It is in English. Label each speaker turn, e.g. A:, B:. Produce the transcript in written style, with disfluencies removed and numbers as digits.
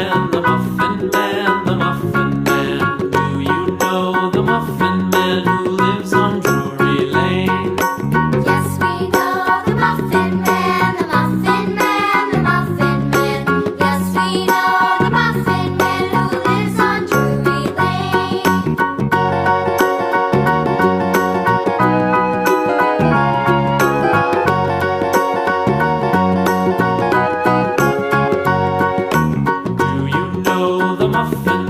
A: Man, the Muffin Man, the Muffin Man. Do you know the Muffin Man who lives on Drury Lane?
B: Yes, we know the Muffin Man, the Muffin Man, the Muffin Man. Yes, we know the Muffin Man who lives on Drury Lane.
A: Do you know the Muffin